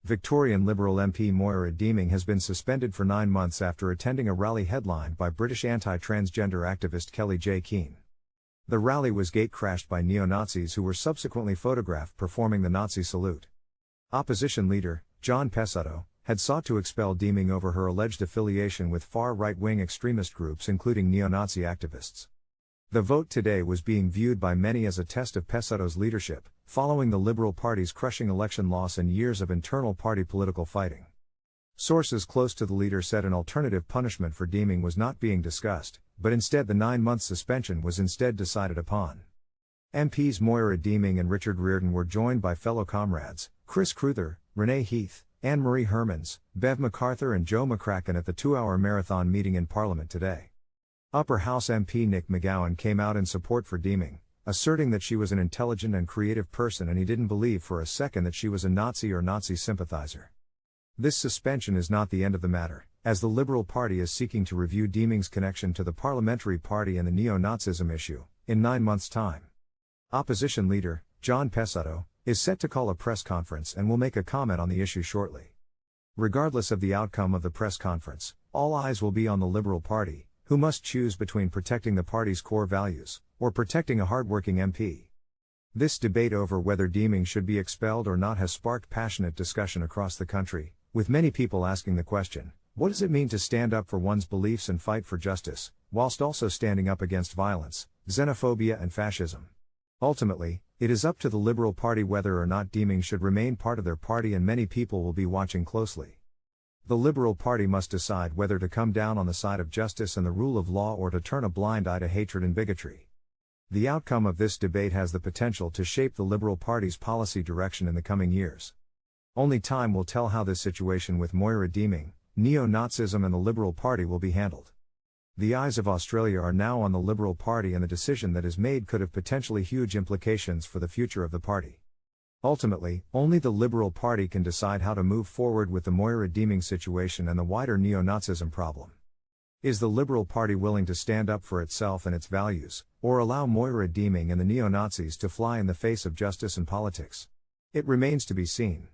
Victorian Liberal MP Moira Brown has been suspended for 9 months after attending a rally headlined by British anti-transgender activist Kelly J. Keane. The rally was gate-crashed by neo-Nazis who were subsequently photographed performing the Nazi salute. Opposition leader, John Pesutto, had sought to expel Brown over her alleged affiliation with far right-wing extremist groups including neo-Nazi activists. The vote today was being viewed by many as a test of Pesutto's leadership, following the Liberal Party's crushing election loss and years of internal party political fighting. Sources close to the leader said an alternative punishment for Brown was not being discussed, but instead the 9-month suspension was instead decided upon. MPs Moira Brown and Richard Reardon were joined by fellow comrades, Chris Cruther, Renee Heath, Anne-Marie Hermans, Bev MacArthur and Joe McCracken at the 2-hour marathon meeting in Parliament today. Upper House MP Nick McGowan came out in support for Brown, asserting that she was an intelligent and creative person and he didn't believe for a second that she was a Nazi or Nazi sympathizer. This suspension is not the end of the matter, as the Liberal Party is seeking to review Brown's connection to the Parliamentary Party and the neo-Nazism issue, in 9 months' time. Opposition leader, John Pesutto, is set to call a press conference and will make a comment on the issue shortly. Regardless of the outcome of the press conference, all eyes will be on the Liberal Party, who must choose between protecting the party's core values, or protecting a hardworking MP. This debate over whether Brown should be expelled or not has sparked passionate discussion across the country, with many people asking the question, what does it mean to stand up for one's beliefs and fight for justice, whilst also standing up against violence, xenophobia and fascism? Ultimately, it is up to the Liberal Party whether or not Brown should remain part of their party, and many people will be watching closely. The Liberal Party must decide whether to come down on the side of justice and the rule of law or to turn a blind eye to hatred and bigotry. The outcome of this debate has the potential to shape the Liberal Party's policy direction in the coming years. Only time will tell how this situation with Moira Brown, neo-Nazism and the Liberal Party will be handled. The eyes of Australia are now on the Liberal Party, and the decision that is made could have potentially huge implications for the future of the party. Ultimately, only the Liberal Party can decide how to move forward with the Moira Brown situation and the wider neo-Nazism problem. Is the Liberal Party willing to stand up for itself and its values, or allow Moira Brown and the neo-Nazis to fly in the face of justice and politics? It remains to be seen.